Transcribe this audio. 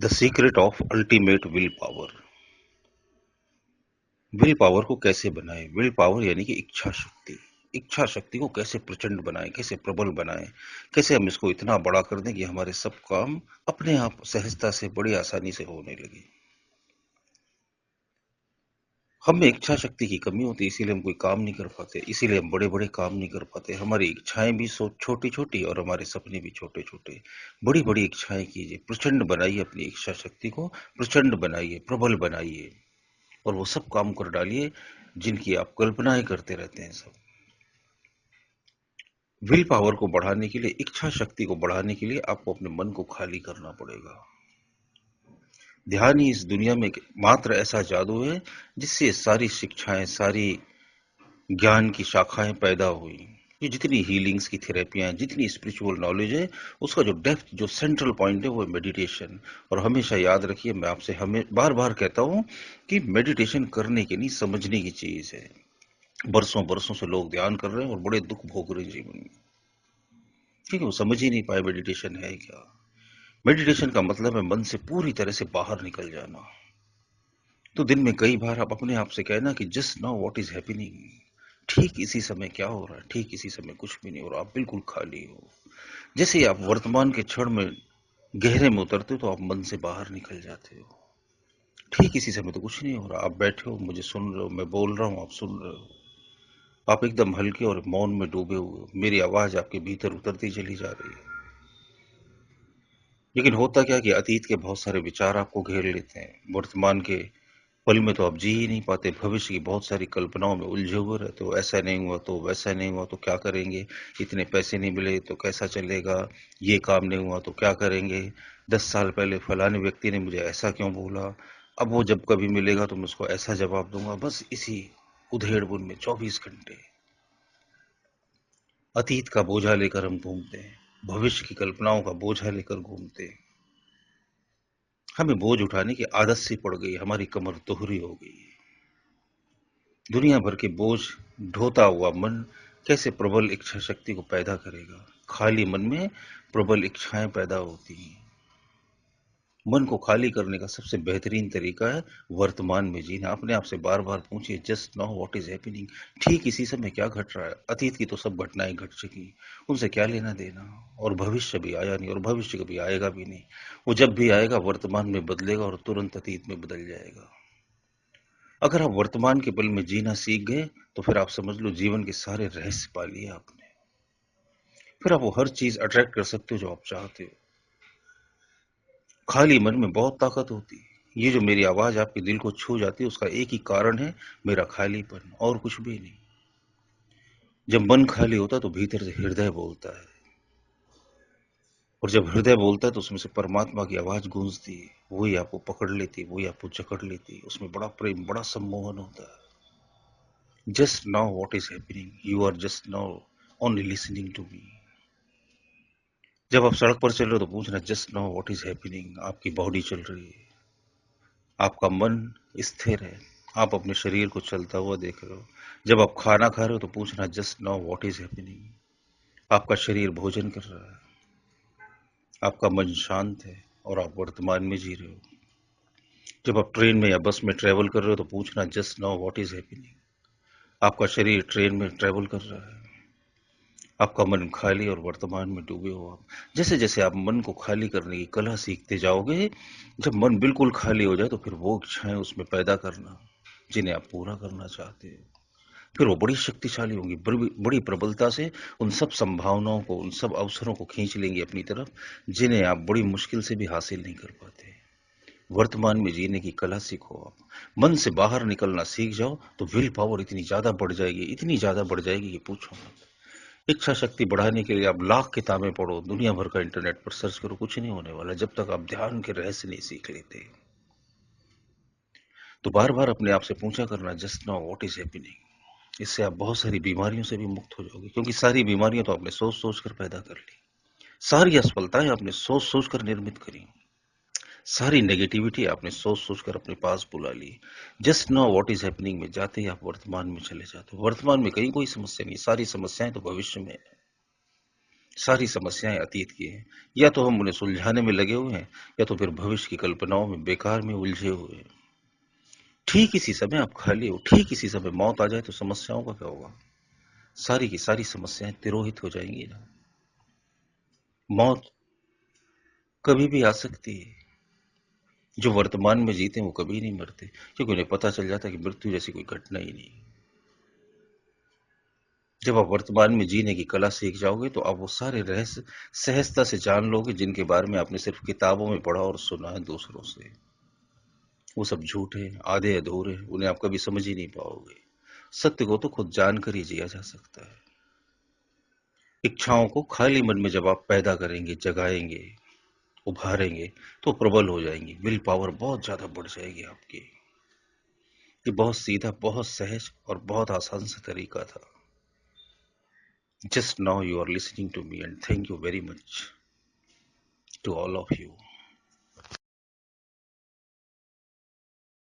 The secret of ultimate will power. Will power को कैसे बनाएं? विल पावर यानी कि इच्छा शक्ति। इच्छा शक्ति को कैसे प्रचंड बनाएं, कैसे प्रबल बनाएं, कैसे हम इसको इतना बड़ा कर दें कि हमारे सब काम अपने आप सहजता से बड़ी आसानी से होने लगे। हम में इच्छा शक्ति की कमी होती है, इसीलिए हम कोई काम नहीं कर पाते, इसीलिए हम बड़े बड़े काम नहीं कर पाते। हमारी इच्छाएं भी छोटी छोटी और हमारे सपने भी छोटे छोटे। बड़ी बड़ी इच्छाएं कीजिए, प्रचंड बनाइए, अपनी इच्छा शक्ति को प्रचंड बनाइए, प्रबल बनाइए और वो सब काम कर डालिए जिनकी आप कल्पनाएं करते रहते हैं। सब विल पावर को बढ़ाने के लिए, इच्छा शक्ति को बढ़ाने के लिए आपको अपने मन को खाली करना पड़ेगा। ध्यान ही इस दुनिया में मात्र ऐसा जादू है जिससे सारी शिक्षाएं, सारी ज्ञान की शाखाएं पैदा हुई। ये जितनी हीलिंग्स की थेरेपियां हैं, जितनी स्पिरिचुअल नॉलेज है, उसका जो डेप्थ, जो सेंट्रल पॉइंट है वो है मेडिटेशन। और हमेशा याद रखिए, मैं आपसे हमें बार बार कहता हूं कि मेडिटेशन करने की नहीं, समझने की चीज है। बरसों बरसों से लोग ध्यान कर रहे हैं और बड़े दुख भोग रहे हैं जीवन में, क्योंकि वो समझ ही नहीं पाए मेडिटेशन है क्या। मेडिटेशन का मतलब है मन से पूरी तरह से बाहर निकल जाना। तो दिन में कई बार आप अपने आप से कहना कि just now what is happening. ठीक इसी समय क्या हो रहा है, ठीक इसी समय कुछ भी नहीं हो रहा, आप बिल्कुल खाली हो। जैसे ही आप वर्तमान के क्षण में गहरे में उतरते हो तो आप मन से बाहर निकल जाते हो। ठीक इसी समय तो कुछ नहीं हो रहा, आप बैठे हो, मुझे सुन रहे हो, मैं बोल रहा हूं, आप सुन रहे हो। आप एकदम हल्के और मौन में डूबे हुए हो, मेरी आवाज आपके भीतर उतरती चली जा रही है। लेकिन होता क्या कि अतीत के बहुत सारे विचार आपको घेर लेते हैं। वर्तमान के पल में तो आप जी ही नहीं पाते, भविष्य की बहुत सारी कल्पनाओं में उलझे हुए रहते हो। ऐसा नहीं हुआ तो, वैसा नहीं हुआ तो क्या करेंगे, इतने पैसे नहीं मिले तो कैसा चलेगा, ये काम नहीं हुआ तो क्या करेंगे, 10 साल पहले फलाने व्यक्ति ने मुझे ऐसा क्यों बोला, अब वो जब कभी मिलेगा तो मैं उसको ऐसा जवाब दूंगा। बस इसी उधेड़ बुन में 24 घंटे अतीत का बोझा लेकर हम घूमते हैं, भविष्य की कल्पनाओं का बोझा लेकर घूमते हैं। हमें बोझ उठाने की आदत सी पड़ गई, हमारी कमर दोहरी हो गई। दुनिया भर के बोझ ढोता हुआ मन कैसे प्रबल इच्छा शक्ति को पैदा करेगा? खाली मन में प्रबल इच्छाएं पैदा होती हैं। मन को खाली करने का सबसे बेहतरीन तरीका है वर्तमान में जीना। अपने आप से बार बार पूछिए, just now what is happening. ठीक इसी समय क्या घट रहा है? अतीत की तो सब घटनाएं घट चुकी, उनसे क्या लेना देना। और भविष्य भी आया नहीं और भविष्य कभी आएगा भी नहीं। वो जब भी आएगा वर्तमान में बदलेगा और तुरंत अतीत में बदल जाएगा। अगर आप वर्तमान के पल में जीना सीख गए तो फिर आप समझ लो जीवन के सारे रहस्य पा लिए आपने। फिर आप वो हर चीज अट्रैक्ट कर सकते हो जो आप चाहते हो। खाली मन में बहुत ताकत होती है। ये जो मेरी आवाज आपके दिल को छू जाती है उसका एक ही कारण है, मेरा खालीपन, और कुछ भी नहीं। जब मन खाली होता है तो भीतर से हृदय बोलता है, और जब हृदय बोलता है तो उसमें से परमात्मा की आवाज गूंजती है। वही आपको पकड़ लेती है, वही आपको जकड़ लेती है। उसमें बड़ा प्रेम, बड़ा सम्मोहन होता है। Just now what is happening, you are just now only listening to me. जब आप सड़क पर चल रहे हो तो पूछना, just now what is happening. आपकी बॉडी चल रही है, आपका मन स्थिर है, आप अपने शरीर को चलता हुआ देख रहे हो। जब आप खाना खा रहे हो तो पूछना, just now what is happening. आपका शरीर भोजन कर रहा है, आपका मन शांत है और आप वर्तमान में जी रहे हो। जब आप ट्रेन में या बस में ट्रेवल कर रहे हो तो पूछना, just now what is happening. आपका शरीर ट्रेन में ट्रेवल कर रहा है, आपका मन खाली और वर्तमान में डूबे हो आप। जैसे जैसे आप मन को खाली करने की कला सीखते जाओगे, जब मन बिल्कुल खाली हो जाए तो फिर वो इच्छाएं उसमें पैदा करना जिन्हें आप पूरा करना चाहते हो, फिर वो बड़ी शक्तिशाली होंगी, बड़ी बड़ी प्रबलता से उन सब संभावनाओं को, उन सब अवसरों को खींच लेंगी अपनी तरफ जिन्हें आप बड़ी मुश्किल से भी हासिल नहीं कर पाते। वर्तमान में जीने की कला सीखो आप। मन से बाहर निकलना सीख जाओ तो विल पावर इतनी ज्यादा बढ़ जाएगी, इतनी ज्यादा बढ़ जाएगी कि पूछो मत। इच्छा शक्ति बढ़ाने के लिए आप लाख किताबें पढ़ो, दुनिया भर का इंटरनेट पर सर्च करो, कुछ नहीं होने वाला जब तक आप ध्यान के रहस्य नहीं सीख लेते। तो बार बार अपने आप से पूछा करना, just now what is happening. इससे आप बहुत सारी बीमारियों से भी मुक्त हो जाओगे, क्योंकि सारी बीमारियां तो आपने सोच सोच कर पैदा कर ली। सारी असफलताएं आपने सोच सोच कर निर्मित करी। सारी नेगेटिविटी आपने सोच सोच कर अपने पास बुला ली। Just now what is happening में जाते ही आप वर्तमान में चले जाते हो। वर्तमान में कहीं कोई समस्या नहीं, सारी समस्याएं तो भविष्य में है। सारी समस्याएं अतीत की हैं, या तो हम उन्हें सुलझाने में लगे हुए हैं, या तो फिर भविष्य की कल्पनाओं में बेकार में उलझे हुए हैं। ठीक इसी समय आप खाली हो, ठीक इसी समय मौत आ जाए तो समस्याओं का क्या होगा? सारी की सारी समस्याएं तिरोहित हो जाएंगी ना। मौत कभी भी आ सकती है। जो वर्तमान में जीते हैं वो कभी नहीं मरते, क्योंकि उन्हें पता चल जाता है कि मृत्यु जैसी कोई घटना ही नहीं। जब आप वर्तमान में जीने की कला सीख जाओगे तो आप वो सारे रहस्य सहजता से जान लोगे जिनके बारे में आपने सिर्फ किताबों में पढ़ा और सुना है दूसरों से। वो सब झूठ है, आधे अधूरे, उन्हें आप कभी समझ ही नहीं पाओगे। सत्य को तो खुद जानकर ही जिया जा सकता है। इच्छाओं को खाली मन में जब आप पैदा करेंगे, जगाएंगे, उभारेंगे, तो प्रबल हो जाएंगी। विल पावर बहुत ज्यादा बढ़ जाएगी आपकी। ये बहुत सीधा, बहुत सहज और बहुत आसान सा तरीका था। Just now you are listening to me, and thank you very much to all of you.